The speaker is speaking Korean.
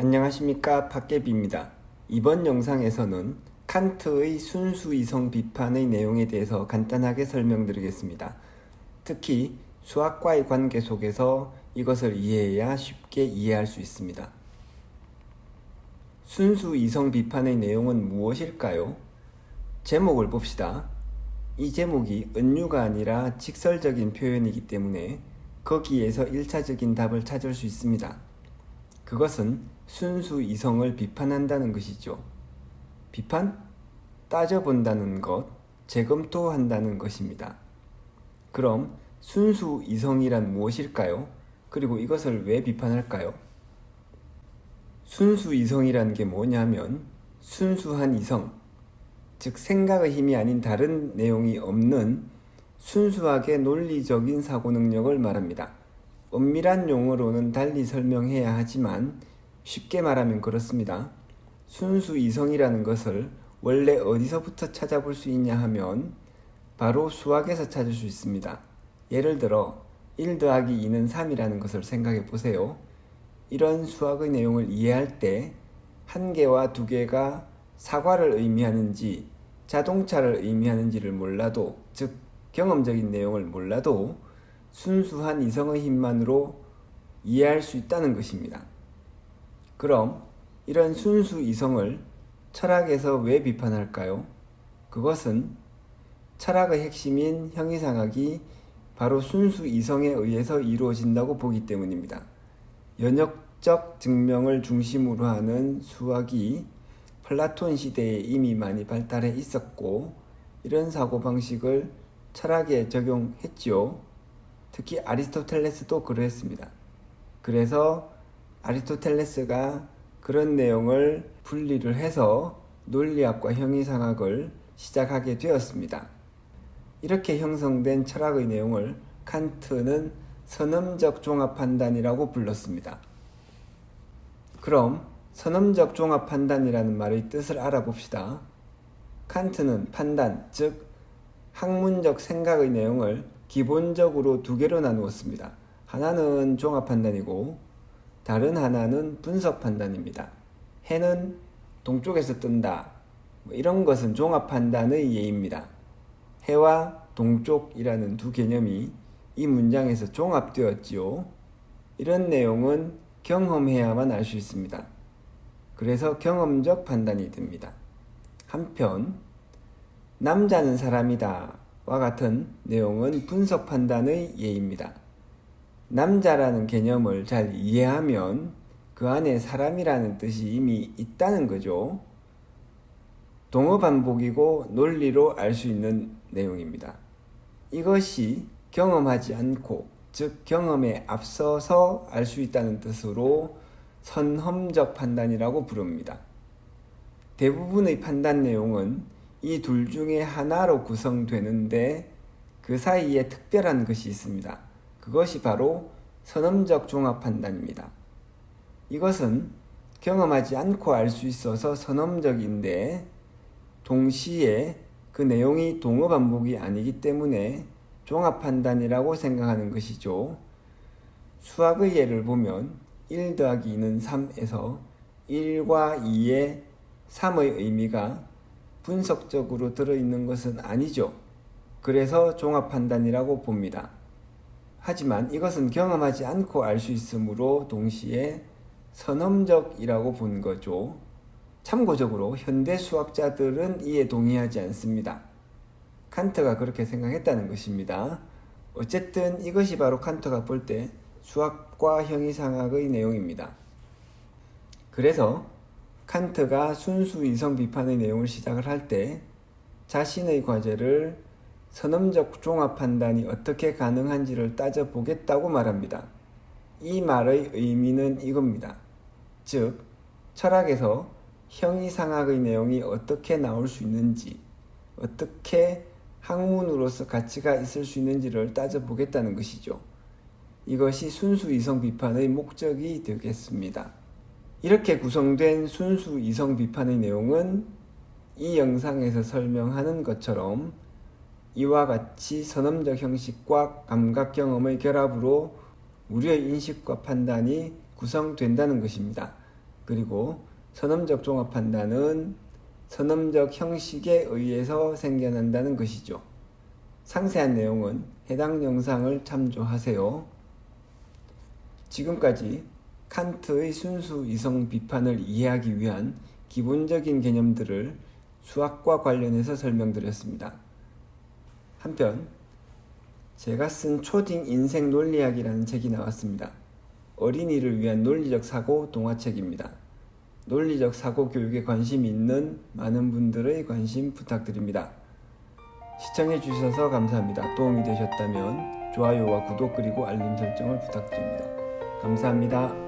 안녕하십니까, 박계비입니다. 이번 영상에서는 칸트의 순수이성 비판의 내용에 대해서 간단하게 설명드리겠습니다. 특히 수학과의 관계 속에서 이것을 이해해야 쉽게 이해할 수 있습니다. 순수이성 비판의 내용은 무엇일까요? 제목을 봅시다. 이 제목이 은유가 아니라 직설적인 표현이기 때문에 거기에서 1차적인 답을 찾을 수 있습니다. 그것은 순수 이성을 비판한다는 것이죠. 비판? 따져본다는 것, 재검토한다는 것입니다. 그럼 순수 이성이란 무엇일까요? 그리고 이것을 왜 비판할까요? 순수 이성이란 게 뭐냐면 순수한 이성, 즉 생각의 힘이 아닌 다른 내용이 없는 순수하게 논리적인 사고 능력을 말합니다. 엄밀한 용어로는 달리 설명해야 하지만 쉽게 말하면 그렇습니다. 순수 이성이라는 것을 원래 어디서부터 찾아볼 수 있냐 하면 바로 수학에서 찾을 수 있습니다. 예를 들어 1 더하기 2는 3이라는 것을 생각해 보세요. 이런 수학의 내용을 이해할 때 한 개와 두 개가 사과를 의미하는지 자동차를 의미하는지를 몰라도, 즉 경험적인 내용을 몰라도 순수한 이성의 힘만으로 이해할 수 있다는 것입니다. 그럼 이런 순수 이성을 철학에서 왜 비판할까요? 그것은 철학의 핵심인 형이상학이 바로 순수 이성에 의해서 이루어진다고 보기 때문입니다. 연역적 증명을 중심으로 하는 수학이 플라톤 시대에 이미 많이 발달해 있었고 이런 사고방식을 철학에 적용했지요. 특히 아리스토텔레스도 그러했습니다. 그래서 아리스토텔레스가 그런 내용을 분리를 해서 논리학과 형이상학을 시작하게 되었습니다. 이렇게 형성된 철학의 내용을 칸트는 선험적 종합판단이라고 불렀습니다. 그럼 선험적 종합판단이라는 말의 뜻을 알아봅시다. 칸트는 판단, 즉 학문적 생각의 내용을 기본적으로 두 개로 나누었습니다. 하나는 종합판단이고 다른 하나는 분석판단입니다. 해는 동쪽에서 뜬다. 이런 것은 종합판단의 예입니다. 해와 동쪽이라는 두 개념이 이 문장에서 종합되었지요. 이런 내용은 경험해야만 알 수 있습니다. 그래서 경험적 판단이 됩니다. 한편 남자는 사람이다 와 같은 내용은 분석 판단의 예입니다. 남자라는 개념을 잘 이해하면 그 안에 사람이라는 뜻이 이미 있다는 거죠. 동어 반복이고 논리로 알 수 있는 내용입니다. 이것이 경험하지 않고, 즉 경험에 앞서서 알 수 있다는 뜻으로 선험적 판단이라고 부릅니다. 대부분의 판단 내용은 이 둘 중에 하나로 구성되는데 그 사이에 특별한 것이 있습니다. 그것이 바로 선험적 종합판단입니다. 이것은 경험하지 않고 알 수 있어서 선험적인데 동시에 그 내용이 동어 반복이 아니기 때문에 종합판단이라고 생각하는 것이죠. 수학의 예를 보면 1 더하기 2는 3에서 1과 2의 3의 의미가 분석적으로 들어있는 것은 아니죠. 그래서 종합판단이라고 봅니다. 하지만 이것은 경험하지 않고 알 수 있으므로 동시에 선험적이라고 본 거죠. 참고적으로 현대 수학자들은 이에 동의하지 않습니다. 칸트가 그렇게 생각했다는 것입니다. 어쨌든 이것이 바로 칸트가 볼 때 수학과 형이상학의 내용입니다. 그래서 칸트가 순수 이성 비판의 내용을 시작을 할 때 자신의 과제를 선험적 종합 판단이 어떻게 가능한지를 따져보겠다고 말합니다. 이 말의 의미는 이겁니다. 즉, 철학에서 형이상학의 내용이 어떻게 나올 수 있는지, 어떻게 학문으로서 가치가 있을 수 있는지를 따져보겠다는 것이죠. 이것이 순수 이성 비판의 목적이 되겠습니다. 이렇게 구성된 순수 이성 비판의 내용은 이 영상에서 설명하는 것처럼 이와 같이 선험적 형식과 감각 경험의 결합으로 우리의 인식과 판단이 구성된다는 것입니다. 그리고 선험적 종합 판단은 선험적 형식에 의해서 생겨난다는 것이죠. 상세한 내용은 해당 영상을 참조하세요. 지금까지 칸트의 순수 이성 비판을 이해하기 위한 기본적인 개념들을 수학과 관련해서 설명드렸습니다. 한편 제가 쓴 초딩 인생 논리학이라는 책이 나왔습니다. 어린이를 위한 논리적 사고 동화책입니다. 논리적 사고 교육에 관심 있는 많은 분들의 관심 부탁드립니다. 시청해 주셔서 감사합니다. 도움이 되셨다면 좋아요와 구독 그리고 알림 설정을 부탁드립니다. 감사합니다.